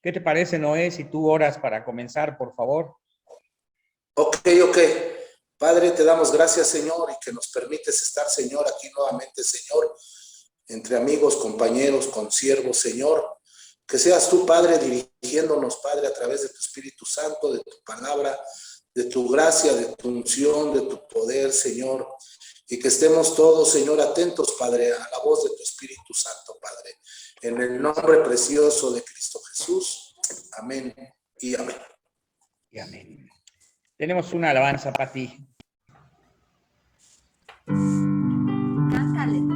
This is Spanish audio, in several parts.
¿Qué te parece, Noé, si tú oras para comenzar, por favor? Ok. Padre, te damos gracias, Señor, y que nos permites estar, Señor, aquí nuevamente, Señor, entre amigos, compañeros, consiervos, Señor. Que seas tú, Padre, dirigiéndonos, Padre, a través de tu Espíritu Santo, de tu palabra, de tu gracia, de tu unción, de tu poder, Señor. Y que estemos todos, Señor, atentos, Padre, a la voz de tu Espíritu Santo, Padre. En el nombre precioso de Cristo Jesús. Amén y amén. Y amén. Tenemos una alabanza para ti. Cántale.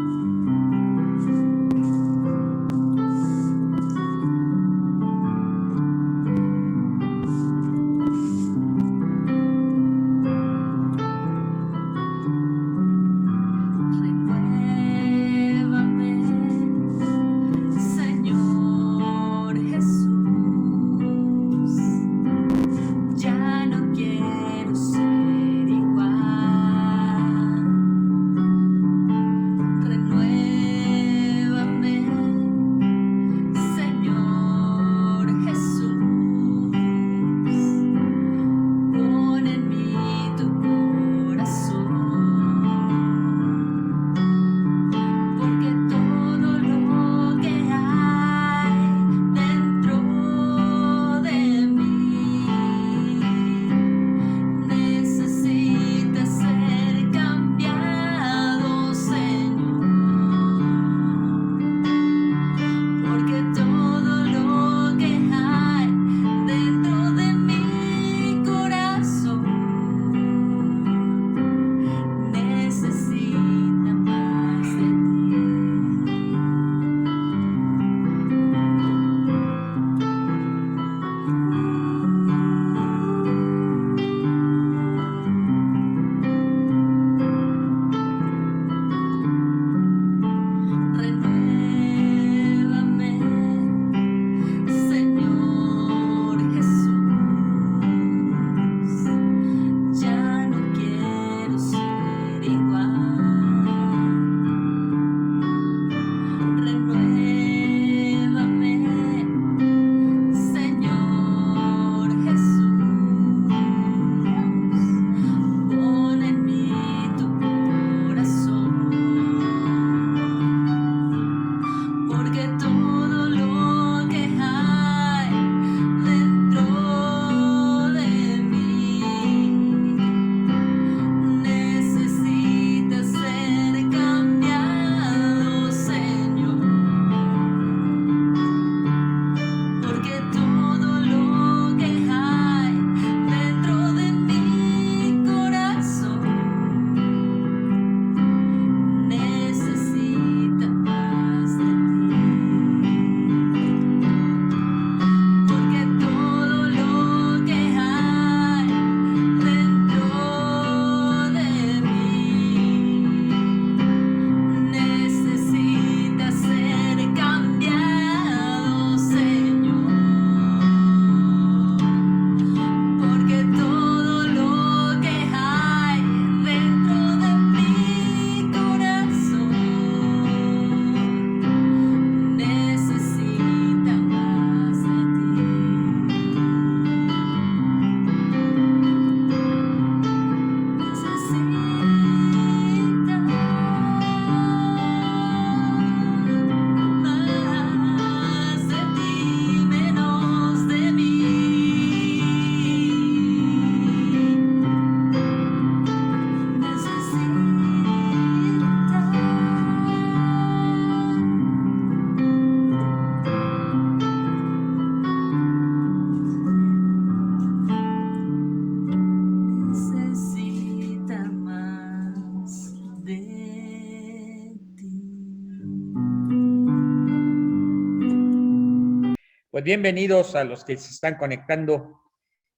Pues bienvenidos a los que se están conectando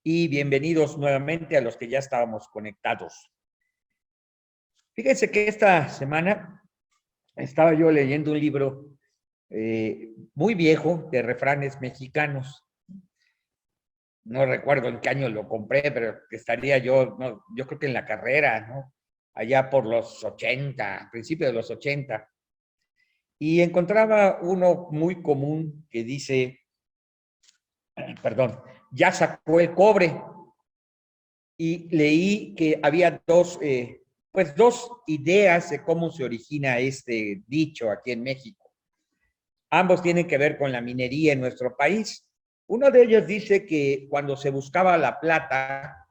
y bienvenidos nuevamente a los que ya estábamos conectados. Fíjense que esta semana estaba yo leyendo un libro muy viejo de refranes mexicanos. No recuerdo en qué año lo compré, pero estaría yo, no, yo creo que en la carrera, ¿no? Allá por los 80, principios de los 80. Y encontraba uno muy común que dice: perdón, ya sacó el cobre. Y leí que había dos ideas de cómo se origina este dicho aquí en México. Ambos tienen que ver con la minería en nuestro país. Uno de ellos dice que cuando se buscaba la plata,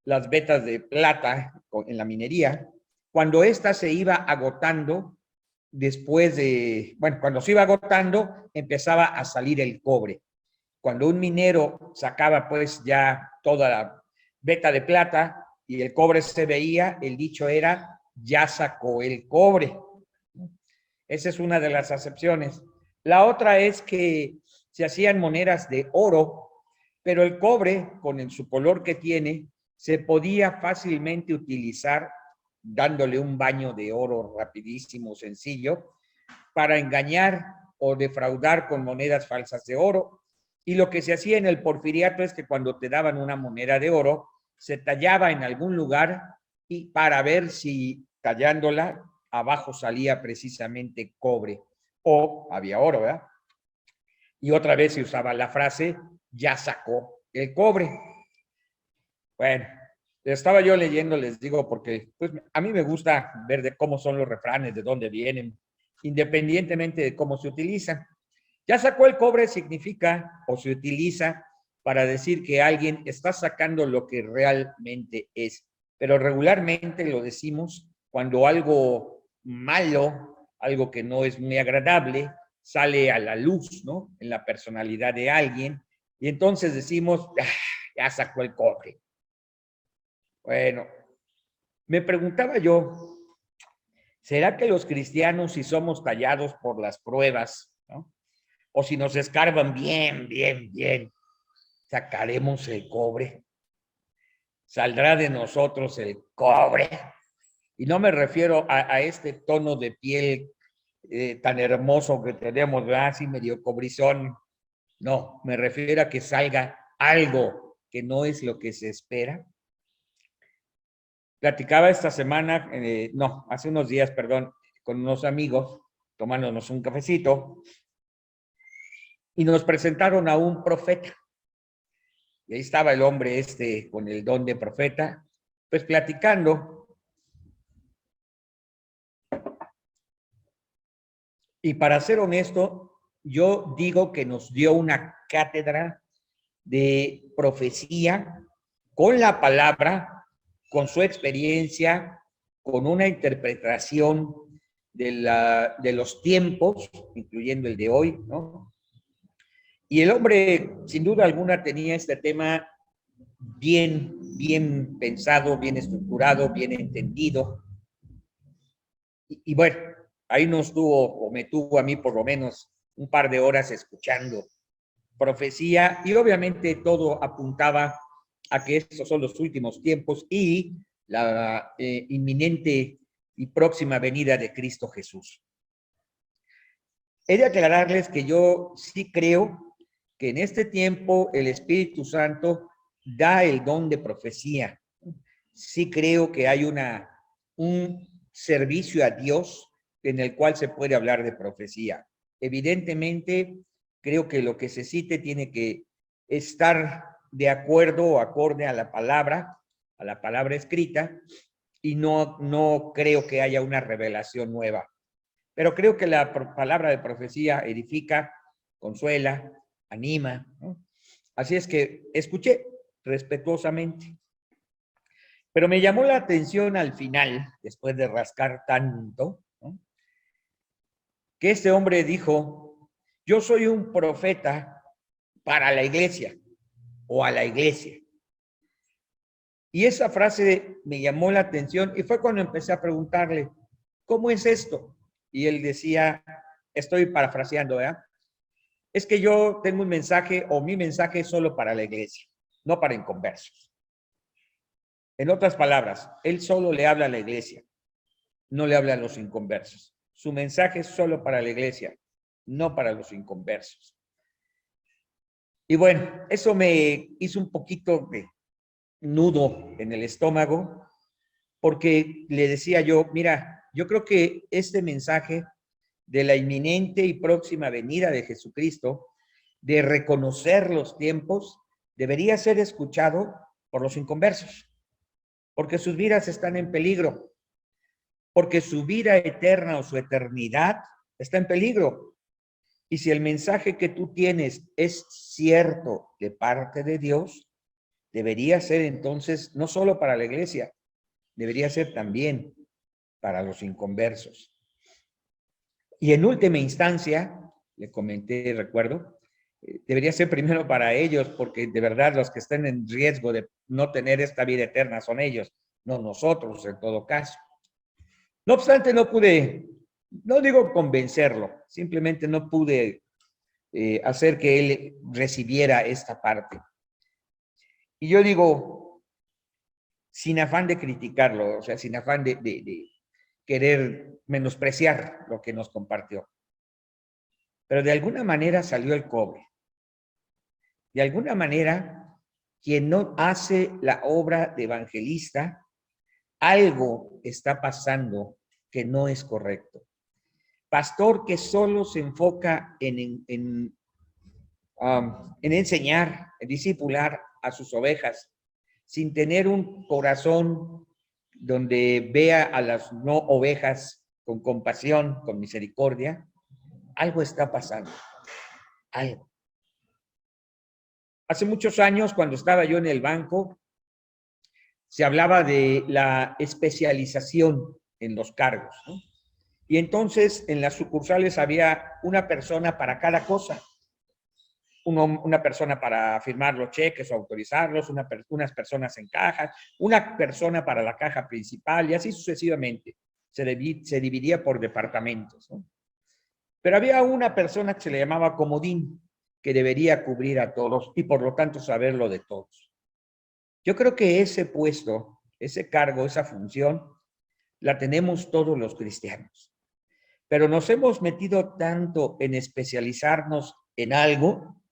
las vetas de plata en la minería, cuando ésta se iba agotando, cuando se iba agotando, empezaba a salir el cobre. Cuando un minero sacaba pues ya toda la veta de plata y el cobre se veía, el dicho era, ya sacó el cobre. Esa es una de las acepciones. La otra es que se hacían monedas de oro, pero el cobre, con su color que tiene, se podía fácilmente utilizar dándole un baño de oro rapidísimo, sencillo, para engañar o defraudar con monedas falsas de oro. Y lo que se hacía en el porfiriato es que cuando te daban una moneda de oro, se tallaba en algún lugar y para ver si tallándola abajo salía precisamente cobre o había oro, ¿verdad? Y otra vez se usaba la frase, ya sacó el cobre. Bueno, estaba yo leyendo, les digo, porque pues, a mí me gusta ver de cómo son los refranes, de dónde vienen, independientemente de cómo se utilizan. Ya sacó el cobre significa o se utiliza para decir que alguien está sacando lo que realmente es, pero regularmente lo decimos cuando algo malo, algo que no es muy agradable, sale a la luz, ¿no? En la personalidad de alguien, y entonces decimos, ya sacó el cobre. Bueno, me preguntaba yo, ¿será que los cristianos, si somos tallados por las pruebas, ¿no? O si nos escarban bien, sacaremos el cobre? ¿Saldrá de nosotros el cobre? Y no me refiero a este tono de piel tan hermoso que tenemos, ¿verdad? Así medio cobrizón. No, me refiero a que salga algo que no es lo que se espera. Platicaba esta semana, hace unos días, perdón, con unos amigos, tomándonos un cafecito, y nos presentaron a un profeta. Y ahí estaba el hombre con el don de profeta, pues platicando. Y para ser honesto, yo digo que nos dio una cátedra de profecía con la palabra, con su experiencia, con una interpretación de los tiempos, incluyendo el de hoy, ¿no? Y el hombre, sin duda alguna, tenía este tema bien pensado, bien estructurado, bien entendido. Y bueno, ahí nos tuvo, o me tuvo a mí por lo menos, un par de horas escuchando profecía, y obviamente todo apuntaba a que estos son los últimos tiempos y la inminente y próxima venida de Cristo Jesús. He de aclararles que yo sí creo que en este tiempo el Espíritu Santo da el don de profecía. Sí creo que hay un servicio a Dios en el cual se puede hablar de profecía. Evidentemente, creo que lo que se cite tiene que estar de acuerdo o acorde a la palabra escrita, y no creo que haya una revelación nueva. Pero creo que la palabra de profecía edifica, consuela, anima, ¿no? Así es que escuché respetuosamente. Pero me llamó la atención al final, después de rascar tanto, ¿no? Que este hombre dijo, yo soy un profeta para la iglesia o a la iglesia. Y esa frase me llamó la atención y fue cuando empecé a preguntarle, ¿cómo es esto? Y él decía, estoy parafraseando, ¿verdad? Es que yo tengo un mensaje, o mi mensaje es solo para la iglesia, no para inconversos. En otras palabras, él solo le habla a la iglesia, no le habla a los inconversos. Su mensaje es solo para la iglesia, no para los inconversos. Y bueno, eso me hizo un poquito de nudo en el estómago, porque le decía yo, mira, yo creo que este mensaje de la inminente y próxima venida de Jesucristo de reconocer los tiempos, debería ser escuchado por los inconversos, porque sus vidas están en peligro, porque su vida eterna o su eternidad está en peligro. Y si el mensaje que tú tienes es cierto de parte de Dios, debería ser entonces no solo para la iglesia, debería ser también para los inconversos. Y en última instancia, le comenté, recuerdo, debería ser primero para ellos, porque de verdad los que están en riesgo de no tener esta vida eterna son ellos, no nosotros en todo caso. No obstante, no pude, no digo convencerlo, simplemente no pude hacer que él recibiera esta parte. Y yo digo, sin afán de criticarlo, o sea, sin afán de querer menospreciar lo que nos compartió. Pero de alguna manera salió el cobre. De alguna manera, quien no hace la obra de evangelista, algo está pasando que no es correcto. Pastor que solo se enfoca en enseñar, en discipular a sus ovejas, sin tener un corazón donde vea a las no ovejas con compasión, con misericordia, algo está pasando. Algo. Hace muchos años, cuando estaba yo en el banco, se hablaba de la especialización en los cargos, ¿no? Y entonces en las sucursales había una persona para cada cosa. Una persona para firmar los cheques o autorizarlos, unas personas en cajas, una persona para la caja principal y así sucesivamente. Se dividía por departamentos, ¿no? Pero había una persona que se le llamaba comodín, que debería cubrir a todos y por lo tanto saber lo de todos. Yo creo que ese puesto, ese cargo, esa función, la tenemos todos los cristianos. Pero nos hemos metido tanto en especializarnos en algo.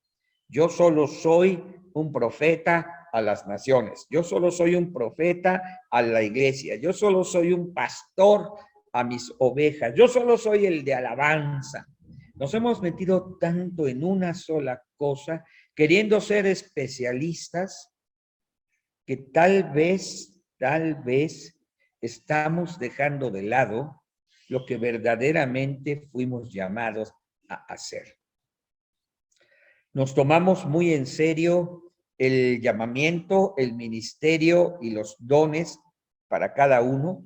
Yo solo soy un profeta a las naciones. Yo solo soy un profeta a la iglesia. Yo solo soy un pastor a mis ovejas. Yo solo soy el de alabanza. Nos hemos metido tanto en una sola cosa, queriendo ser especialistas, que tal vez estamos dejando de lado lo que verdaderamente fuimos llamados a hacer. Nos tomamos muy en serio el llamamiento, el ministerio y los dones para cada uno,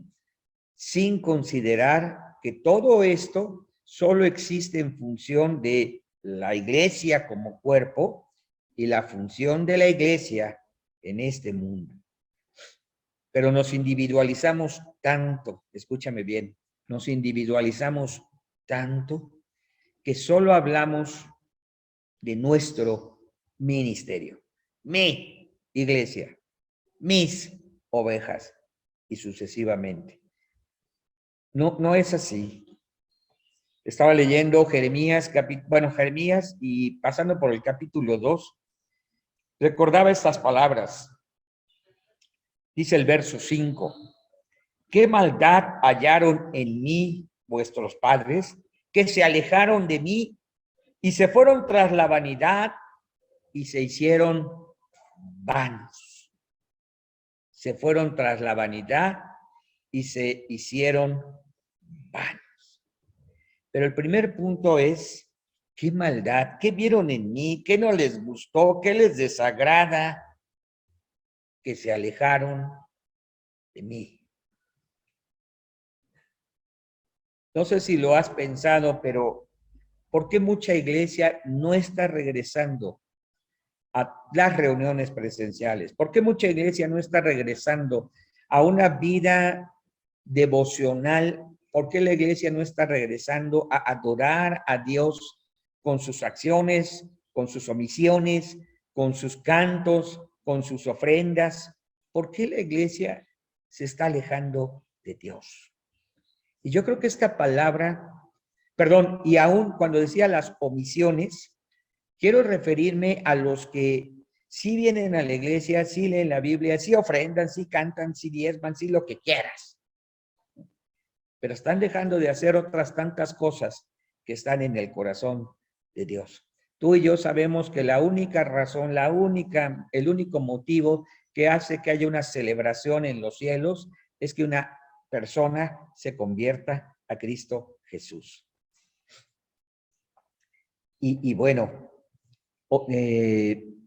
sin considerar que todo esto solo existe en función de la iglesia como cuerpo y la función de la iglesia en este mundo. Pero nos individualizamos tanto, escúchame bien, nos individualizamos tanto que solo hablamos de nuestro ministerio, mi iglesia, mis ovejas y sucesivamente. No es así. Estaba leyendo Jeremías, Jeremías y pasando por el capítulo 2, recordaba estas palabras. Dice el verso 5, ¿qué maldad hallaron en mí vuestros padres, que se alejaron de mí y se fueron tras la vanidad y se hicieron vanos? Se fueron tras la vanidad y se hicieron vanos. Pero el primer punto es, ¿qué maldad? ¿Qué vieron en mí? ¿Qué no les gustó? ¿Qué les desagrada? Que se alejaron de mí. No sé si lo has pensado, pero ¿por qué mucha iglesia no está regresando a las reuniones presenciales? ¿Por qué mucha iglesia no está regresando a una vida devocional? ¿Por qué la iglesia no está regresando a adorar a Dios con sus acciones, con sus omisiones, con sus cantos, con sus ofrendas? ¿Por qué la iglesia se está alejando de Dios? Y yo creo que esta palabra, perdón, y aún cuando decía las omisiones, quiero referirme a los que sí vienen a la iglesia, sí leen la Biblia, sí ofrendan, sí cantan, sí diezman, sí lo que quieras. Pero están dejando de hacer otras tantas cosas que están en el corazón de Dios. Tú y yo sabemos que la única razón, el único motivo que hace que haya una celebración en los cielos es que una persona se convierta a Cristo Jesús. Y bueno,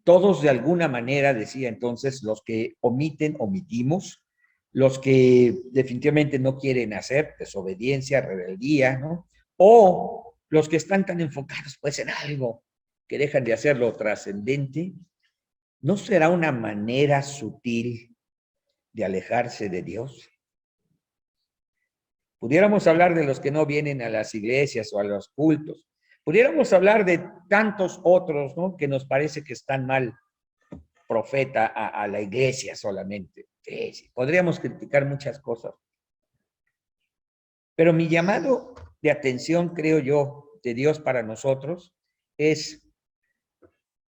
todos de alguna manera, decía entonces, los que omitimos, los que definitivamente no quieren hacer, desobediencia, rebeldía, ¿no? O los que están tan enfocados pues en algo que dejan de hacerlo trascendente, ¿no será una manera sutil de alejarse de Dios? Pudiéramos hablar de los que no vienen a las iglesias o a los cultos. Pudiéramos hablar de tantos otros, ¿no? Que nos parece que están mal profeta a la iglesia solamente. Sí, sí. Podríamos criticar muchas cosas. Pero mi llamado de atención, creo yo, de Dios para nosotros es: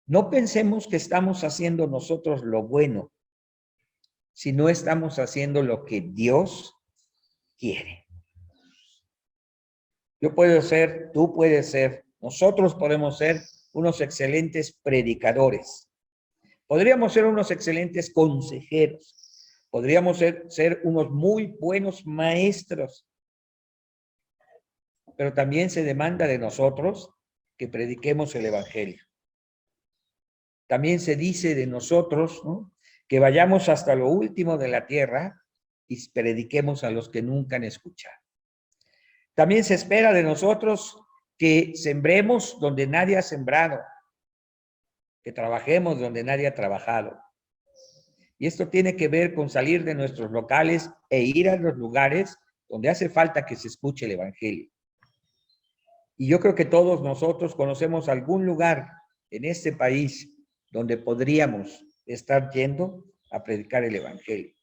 no pensemos que estamos haciendo nosotros lo bueno, si no estamos haciendo lo que Dios quiere. Yo puedo ser, tú puedes ser, nosotros podemos ser unos excelentes predicadores. Podríamos ser unos excelentes consejeros. Podríamos ser unos muy buenos maestros. Pero también se demanda de nosotros que prediquemos el evangelio. También se dice de nosotros, ¿no?, que vayamos hasta lo último de la tierra y prediquemos a los que nunca han escuchado. También se espera de nosotros que sembremos donde nadie ha sembrado, que trabajemos donde nadie ha trabajado. Y esto tiene que ver con salir de nuestros locales e ir a los lugares donde hace falta que se escuche el evangelio. Y yo creo que todos nosotros conocemos algún lugar en este país donde podríamos estar yendo a predicar el evangelio.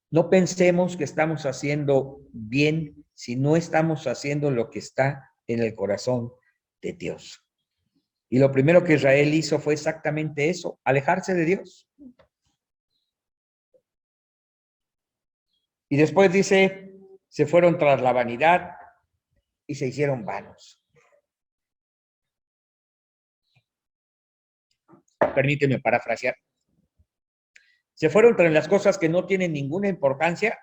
No pensemos que estamos haciendo bien si no estamos haciendo lo que está en el corazón de Dios. Y lo primero que Israel hizo fue exactamente eso, alejarse de Dios. Y después dice, se fueron tras la vanidad y se hicieron vanos. Permíteme parafrasear. Se fueron tras las cosas que no tienen ninguna importancia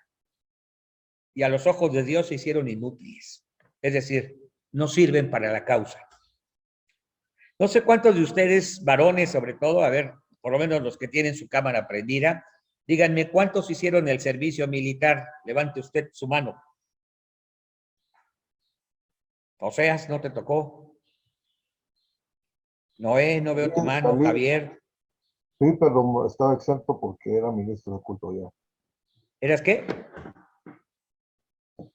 y a los ojos de Dios se hicieron inútiles. Es decir, no sirven para la causa. No sé cuántos de ustedes, varones sobre todo, a ver, por lo menos los que tienen su cámara prendida, díganme cuántos hicieron el servicio militar. Levante usted su mano. Oseas, ¿no te tocó? Noé, no veo tu mano. Javier. Sí, pero estaba exento porque era ministro de culto ya. ¿Eras qué?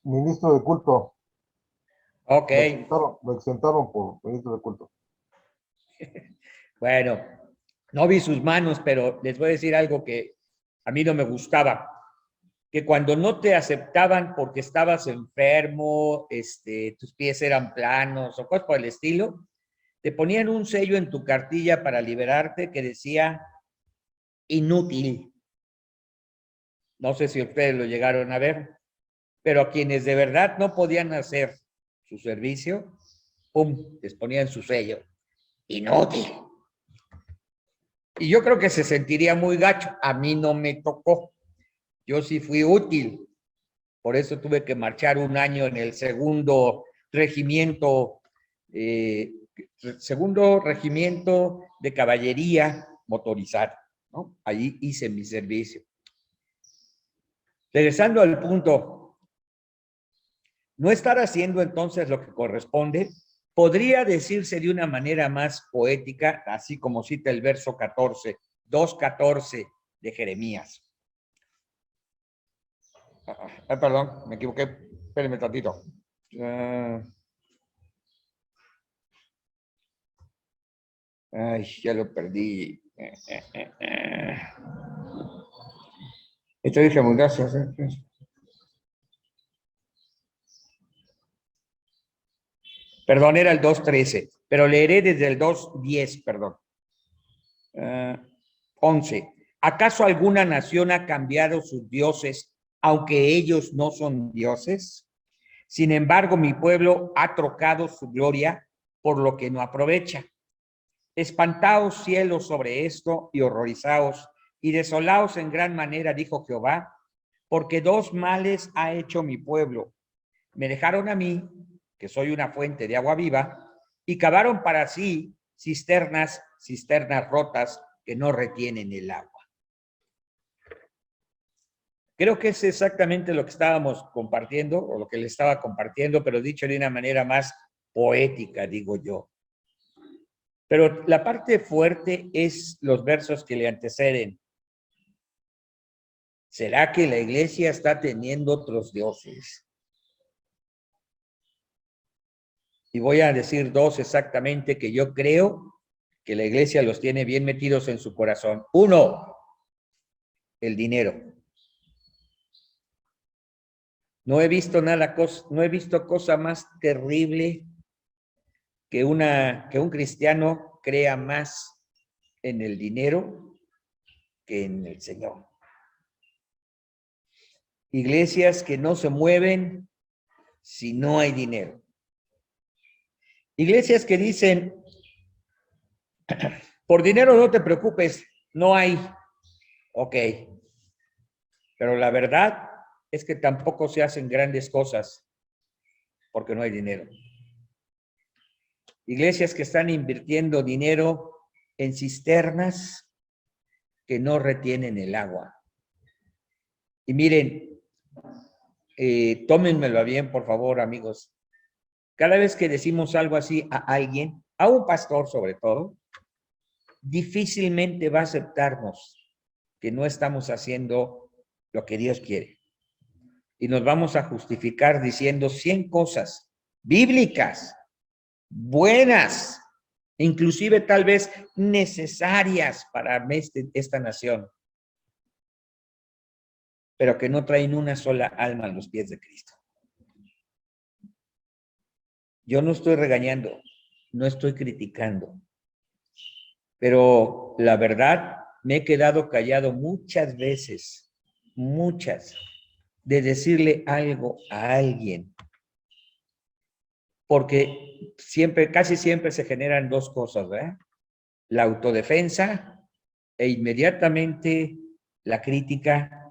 Ministro de culto. Ok. Lo exentaron por ministro de culto. Bueno, no vi sus manos, pero les voy a decir algo que a mí no me gustaba. Que cuando no te aceptaban porque estabas enfermo, tus pies eran planos o cosas por el estilo, te ponían un sello en tu cartilla para liberarte que decía inútil. No sé si ustedes lo llegaron a ver, pero a quienes de verdad no podían hacer su servicio, ¡pum!, les ponían su sello. Inútil. Y yo creo que se sentiría muy gacho. A mí no me tocó. Yo sí fui útil. Por eso tuve que marchar un año en el segundo regimiento de caballería motorizada, ¿no? Allí hice mi servicio. Regresando al punto, no estar haciendo entonces lo que corresponde, podría decirse de una manera más poética, así como cita el verso 14, 2:14 de Jeremías. Perdón, me equivoqué. Espérenme tantito. Ay, ya lo perdí. Esto dije muy gracias. Perdón, era el 2:13, pero leeré desde el 2:10, perdón. 11. ¿Acaso alguna nación ha cambiado sus dioses, aunque ellos no son dioses? Sin embargo, mi pueblo ha trocado su gloria por lo que no aprovecha. Espantaos cielos sobre esto y horrorizaos y desolaos en gran manera, dijo Jehová, porque dos males ha hecho mi pueblo. Me dejaron a mí, que soy una fuente de agua viva, y cavaron para sí cisternas rotas que no retienen el agua. Creo que es exactamente lo que estábamos compartiendo, o lo que le estaba compartiendo, pero dicho de una manera más poética, digo yo. Pero la parte fuerte es los versos que le anteceden. ¿Será que la iglesia está teniendo otros dioses? Y voy a decir dos exactamente que yo creo que la iglesia los tiene bien metidos en su corazón. Uno, el dinero. No he visto cosa más terrible que un cristiano crea más en el dinero que en el Señor. Iglesias que no se mueven si no hay dinero. Iglesias que dicen, por dinero no te preocupes, no hay. Ok. Pero la verdad es que tampoco se hacen grandes cosas porque no hay dinero. Iglesias que están invirtiendo dinero en cisternas que no retienen el agua. Y miren, tómenmelo bien, por favor, amigos. Cada vez que decimos algo así a alguien, a un pastor sobre todo, difícilmente va a aceptarnos que no estamos haciendo lo que Dios quiere. Y nos vamos a justificar diciendo 100 cosas bíblicas, buenas, inclusive tal vez necesarias para esta nación, pero que no traen una sola alma a los pies de Cristo. Yo no estoy regañando, no estoy criticando, pero la verdad me he quedado callado muchas veces, de decirle algo a alguien, porque casi siempre se generan dos cosas, ¿verdad? La autodefensa e inmediatamente la crítica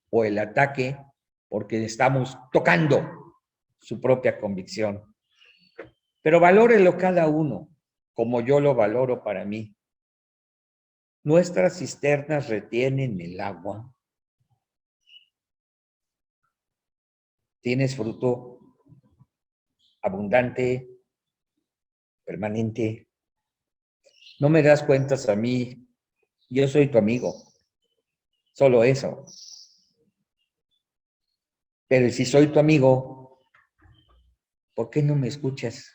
o el ataque, porque estamos tocando su propia convicción. Pero valórelo cada uno, como yo lo valoro para mí. Nuestras cisternas retienen el agua. Tienes fruto abundante, permanente. No me das cuentas a mí, yo soy tu amigo. Solo eso. Pero si soy tu amigo, ¿por qué no me escuchas?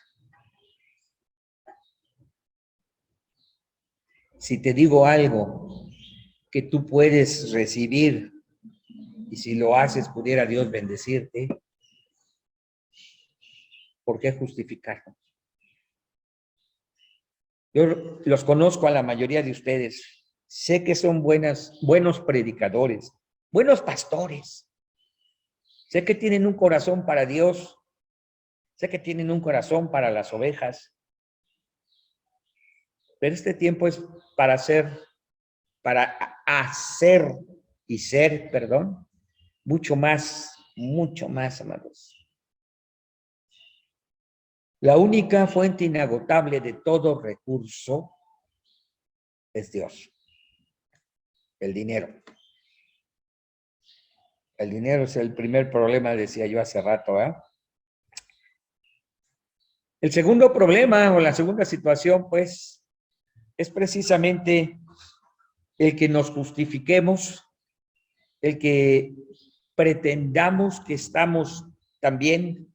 Si te digo algo que tú puedes recibir y si lo haces pudiera Dios bendecirte, ¿por qué justificarlo? Yo los conozco a la mayoría de ustedes. Sé que son buenos predicadores, buenos pastores. Sé que tienen un corazón para Dios. Sé que tienen un corazón para las ovejas. Pero este tiempo es para hacer y ser, perdón, mucho más, amados. La única fuente inagotable de todo recurso es Dios. El dinero. El dinero es el primer problema, decía yo hace rato, ¿eh? El segundo problema o la segunda situación, pues, es precisamente el que nos justifiquemos, el que pretendamos que estamos tan bien,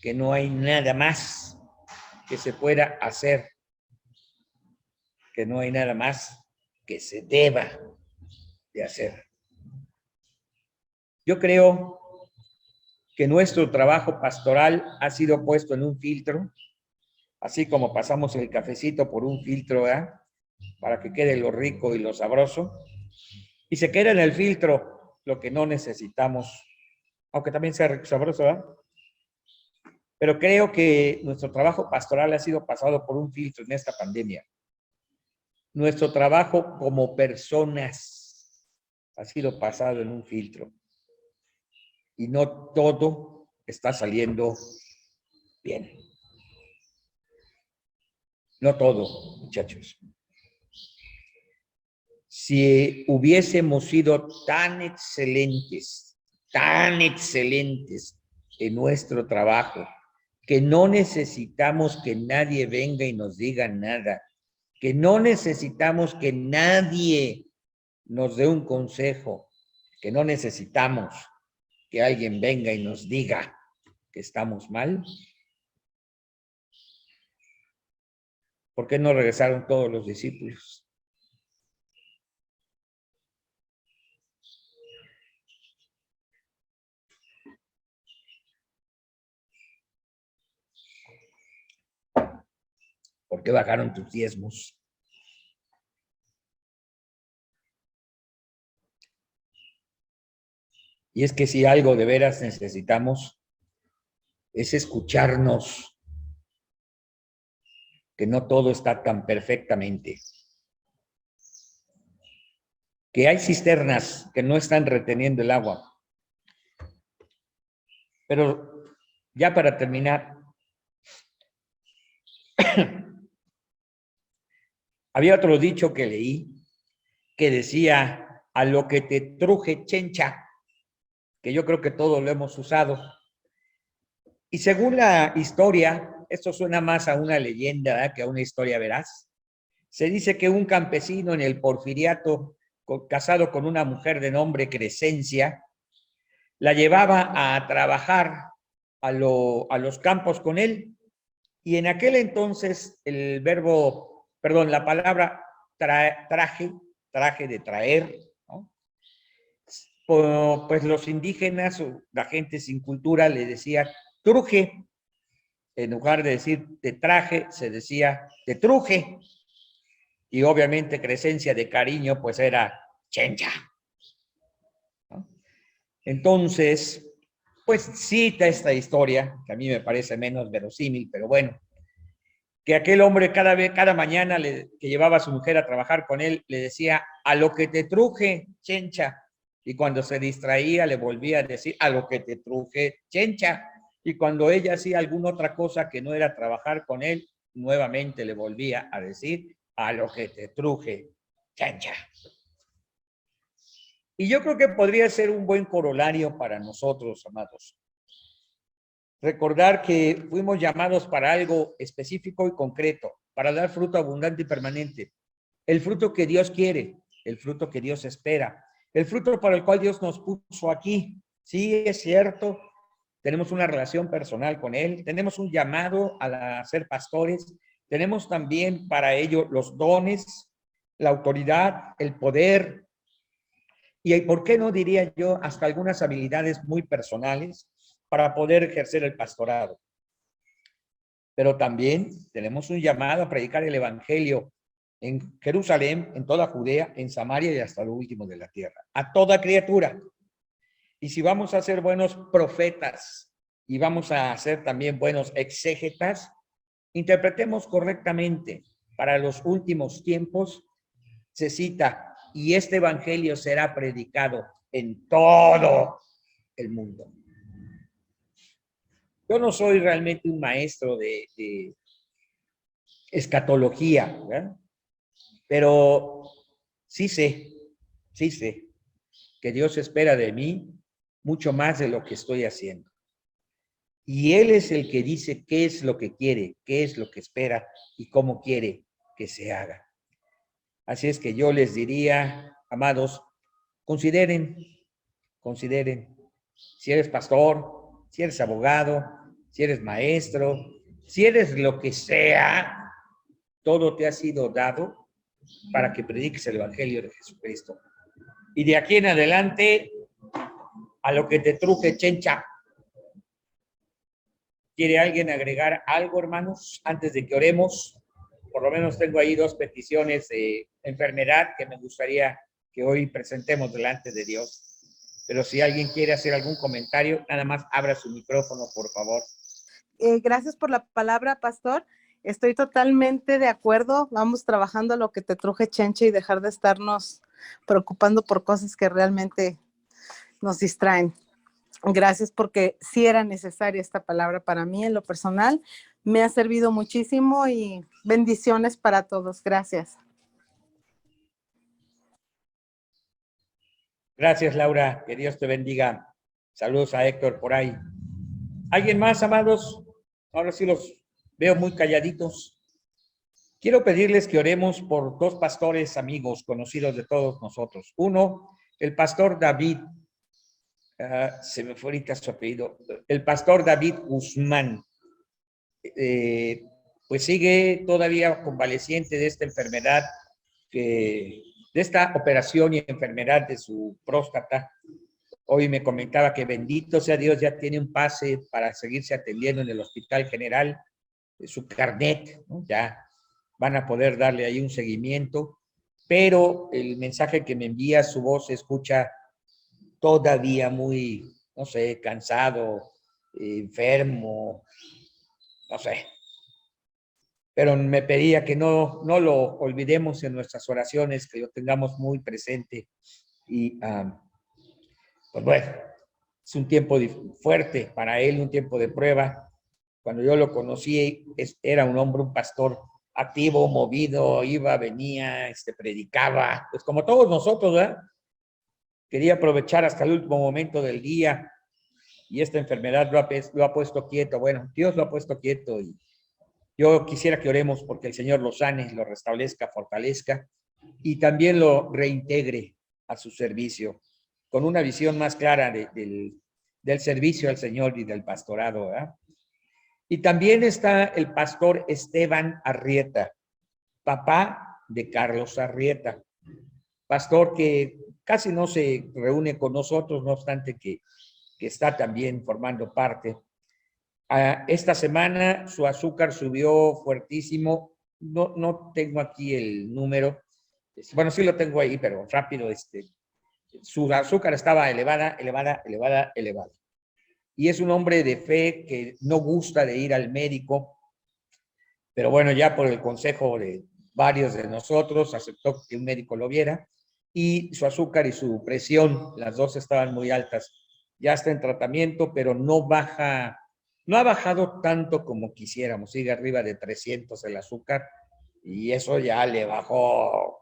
que no hay nada más que se pueda hacer, que no hay nada más que se deba de hacer. Yo creo que nuestro trabajo pastoral ha sido puesto en un filtro, así como pasamos el cafecito por un filtro, ¿eh? Para que quede lo rico y lo sabroso, y se queda en el filtro lo que no necesitamos, aunque también sea rico y sabroso, ¿eh? Pero creo que nuestro trabajo pastoral ha sido pasado por un filtro en esta pandemia. Nuestro trabajo como personas ha sido pasado en un filtro. Y no todo está saliendo bien. No todo, muchachos. Si hubiésemos sido tan excelentes en nuestro trabajo, que no necesitamos que nadie venga y nos diga nada, que no necesitamos que nadie nos dé un consejo, que no necesitamos que alguien venga y nos diga que estamos mal, ¿por qué no regresaron todos los discípulos? ¿Por qué bajaron tus diezmos? Y es que si algo de veras necesitamos es escucharnos, que no todo está tan perfectamente, que hay cisternas que no están reteniendo el agua. Pero ya para terminar, había otro dicho que leí que decía, a lo que te truje chencha, que yo creo que todos lo hemos usado. Y según la historia, esto suena más a una leyenda, ¿verdad?, que a una historia veraz. Se dice que un campesino en el Porfiriato, casado con una mujer de nombre Crescencia, la llevaba a trabajar a los campos con él, y en aquel entonces la palabra traje de traer, ¿no?, pues los indígenas o la gente sin cultura le decía truje. En lugar de decir te traje, se decía te truje. Y obviamente Crescencia de cariño, pues era chencha, ¿no? Entonces, pues cita esta historia, que a mí me parece menos verosímil, pero bueno, que aquel hombre cada mañana que llevaba a su mujer a trabajar con él, le decía, a lo que te truje, chencha. Y cuando se distraía, le volvía a decir, a lo que te truje, chencha. Y cuando ella hacía alguna otra cosa que no era trabajar con él, nuevamente le volvía a decir, a lo que te truje, chencha. Y yo creo que podría ser un buen corolario para nosotros, amados. Recordar que fuimos llamados para algo específico y concreto, para dar fruto abundante y permanente. El fruto que Dios quiere, el fruto que Dios espera, el fruto para el cual Dios nos puso aquí. Sí, es cierto, tenemos una relación personal con Él, tenemos un llamado a ser pastores, tenemos también para ello los dones, la autoridad, el poder, y por qué no diría yo hasta algunas habilidades muy personales para poder ejercer el pastorado. Pero también tenemos un llamado a predicar el evangelio en Jerusalén, en toda Judea, en Samaria y hasta lo último de la tierra, a toda criatura. Y si vamos a ser buenos profetas y vamos a ser también buenos exégetas, interpretemos correctamente. Para los últimos tiempos se cita, y este evangelio será predicado en todo el mundo. Yo no soy realmente un maestro de escatología, ¿verdad? Pero sí sé que Dios espera de mí mucho más de lo que estoy haciendo. Y Él es el que dice qué es lo que quiere, qué es lo que espera y cómo quiere que se haga. Así es que yo les diría, amados, consideren, si eres pastor, si eres abogado, si eres maestro, si eres lo que sea, todo te ha sido dado para que prediques el evangelio de Jesucristo. Y de aquí en adelante, a lo que te truje, chencha. ¿Quiere alguien agregar algo, hermanos, antes de que oremos? Por lo menos tengo ahí 2 peticiones de enfermedad que me gustaría que hoy presentemos delante de Dios. Pero si alguien quiere hacer algún comentario, nada más abra su micrófono, por favor. gracias por la palabra, pastor. Estoy totalmente de acuerdo. Vamos trabajando lo que te truje Chenche y dejar de estarnos preocupando por cosas que realmente nos distraen. Gracias, porque sí era necesaria esta palabra para mí en lo personal. Me ha servido muchísimo y bendiciones para todos. Gracias. Gracias, Laura. Que Dios te bendiga. Saludos a Héctor por ahí. ¿Alguien más, amados? Ahora sí los veo muy calladitos. Quiero pedirles que oremos por dos pastores amigos conocidos de todos nosotros. Uno, el pastor David. Se me fue ahorita su apellido. El pastor David Guzmán. Pues sigue todavía convaleciente de esta enfermedad, de esta operación y enfermedad de su próstata. Hoy me comentaba que bendito sea Dios, ya tiene un pase para seguirse atendiendo en el Hospital General, su carnet, ¿no? Ya van a poder darle ahí un seguimiento, pero el mensaje que me envía, su voz se escucha todavía muy, no sé, cansado, enfermo, no sé. Pero me pedía que no lo olvidemos en nuestras oraciones, que lo tengamos muy presente. Y pues bueno, es un tiempo fuerte para él, un tiempo de prueba. Cuando yo lo conocí, era un hombre, un pastor activo, movido, iba, venía, predicaba, pues como todos nosotros, ¿verdad? Quería aprovechar hasta el último momento del día, y esta enfermedad lo ha puesto quieto. Bueno, Dios lo ha puesto quieto, y yo quisiera que oremos porque el Señor lo sane, lo restablezca, fortalezca, y también lo reintegre a su servicio, con una visión más clara del servicio al Señor y del pastorado, ¿verdad? Y también está el pastor Esteban Arrieta, papá de Carlos Arrieta, pastor que casi no se reúne con nosotros, no obstante que está también formando parte. Esta semana su azúcar subió fuertísimo. No tengo aquí el número. Bueno, sí lo tengo ahí, pero rápido. Su azúcar estaba elevada. Y es un hombre de fe que no gusta de ir al médico, pero bueno, ya por el consejo de varios de nosotros, aceptó que un médico lo viera, y su azúcar y su presión, las dos estaban muy altas. Ya está en tratamiento, pero no ha bajado tanto como quisiéramos. Sigue arriba de 300 el azúcar, y eso ya le bajó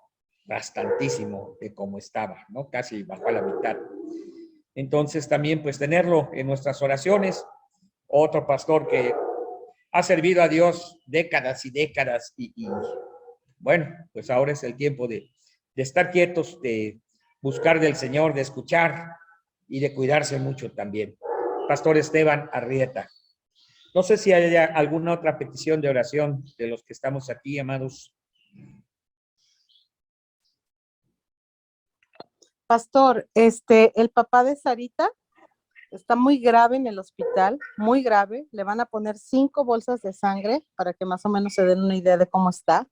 bastantísimo de cómo estaba, ¿no? Casi bajó a la mitad. Entonces también pues tenerlo en nuestras oraciones. Otro pastor que ha servido a Dios décadas y décadas, y bueno, pues ahora es el tiempo de estar quietos, de buscar del Señor, de escuchar y de cuidarse mucho también. Pastor Esteban Arrieta. No sé si hay alguna otra petición de oración de los que estamos aquí, amados. Pastor, el papá de Sarita está muy grave en el hospital, muy grave. Le van a poner 5 bolsas de sangre para que más o menos se den una idea de cómo está.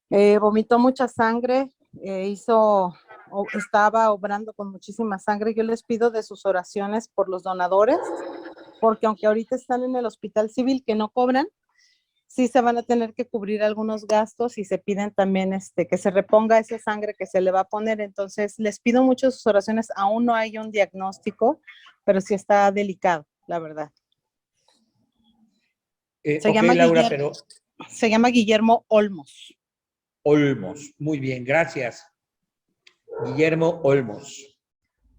Vomitó mucha sangre, estaba obrando con muchísima sangre. Yo les pido de sus oraciones por los donadores, porque aunque ahorita están en el hospital civil que no cobran, sí se van a tener que cubrir algunos gastos, y se piden también que se reponga esa sangre que se le va a poner. Entonces les pido mucho sus oraciones. Aún no hay un diagnóstico, pero sí está delicado, la verdad. Se llama Guillermo Olmos. Olmos, muy bien, gracias. Guillermo Olmos.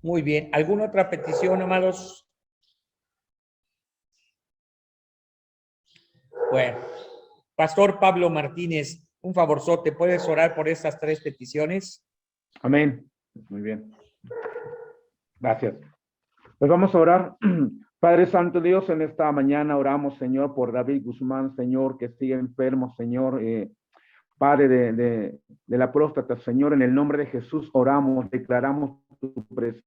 Muy bien. ¿Alguna otra petición, amados? Bueno, Pastor Pablo Martínez, un favorzote, ¿puedes orar por estas 3 peticiones? Amén. Muy bien. Gracias. Pues vamos a orar. Padre Santo Dios, en esta mañana oramos, Señor, por David Guzmán, Señor, que sigue enfermo, Señor, Padre de la próstata, Señor, en el nombre de Jesús oramos, declaramos tu presencia,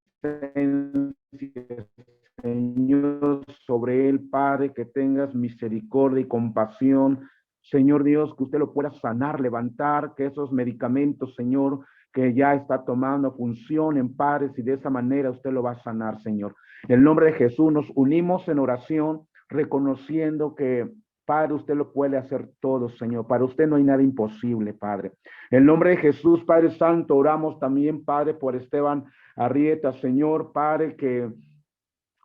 Señor, sobre él, Padre, que tengas misericordia y compasión, Señor Dios, que usted lo pueda sanar, levantar, que esos medicamentos, Señor, que ya está tomando funcionen, Padre, y de esa manera usted lo va a sanar, Señor. En el nombre de Jesús nos unimos en oración, reconociendo que, Padre, usted lo puede hacer todo, Señor. Para usted no hay nada imposible, Padre. En el nombre de Jesús, Padre Santo, oramos también, Padre, por Esteban Arrieta, Señor, Padre, que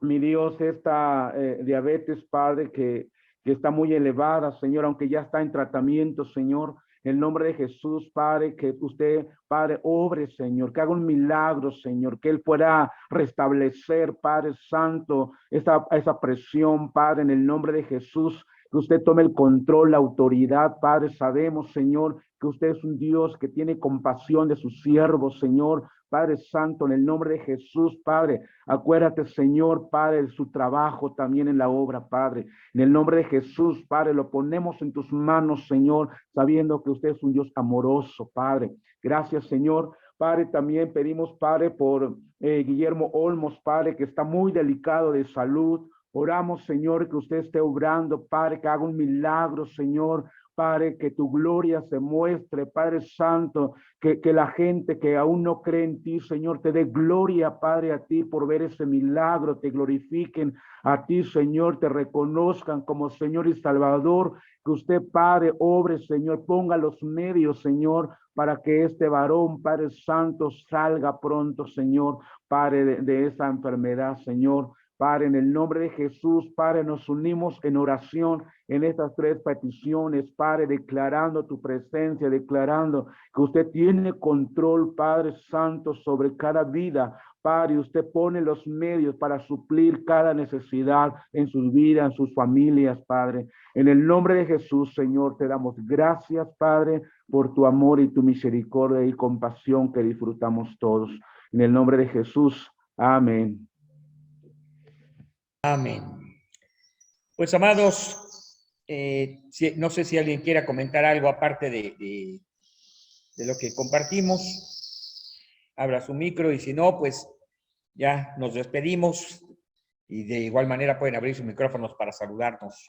mi Dios, esta diabetes, Padre, que está muy elevada, Señor, aunque ya está en tratamiento, Señor. En el nombre de Jesús, Padre, que usted, Padre, obre, Señor, que haga un milagro, Señor, que Él pueda restablecer, Padre Santo, esa presión, Padre, en el nombre de Jesús, que usted tome el control, la autoridad, Padre. Sabemos, Señor, que usted es un Dios que tiene compasión de sus siervos, Señor. Padre Santo, en el nombre de Jesús, Padre, acuérdate, Señor, Padre, de su trabajo también en la obra, Padre. En el nombre de Jesús, Padre, lo ponemos en tus manos, Señor, sabiendo que usted es un Dios amoroso, Padre. Gracias, Señor. Padre, también pedimos, Padre, por Guillermo Olmos, Padre, que está muy delicado de salud. Oramos, Señor, que usted esté obrando, Padre, que haga un milagro, Señor. Padre, que tu gloria se muestre, Padre Santo, que la gente que aún no cree en ti, Señor, te dé gloria, Padre, a ti por ver ese milagro, te glorifiquen a ti, Señor, te reconozcan como Señor y Salvador, que usted, Padre, obre, Señor, ponga los medios, Señor, para que este varón, Padre Santo, salga pronto, Señor, Padre, de esa enfermedad, Señor. Padre, en el nombre de Jesús, Padre, nos unimos en oración en estas tres peticiones, Padre, declarando tu presencia, declarando que usted tiene control, Padre Santo, sobre cada vida. Padre, usted pone los medios para suplir cada necesidad en sus vidas, en sus familias, Padre. En el nombre de Jesús, Señor, te damos gracias, Padre, por tu amor y tu misericordia y compasión que disfrutamos todos. En el nombre de Jesús, amén. Amén. Pues, amados, no sé si alguien quiera comentar algo aparte de lo que compartimos. Abra su micro y si no, pues ya nos despedimos y de igual manera pueden abrir sus micrófonos para saludarnos.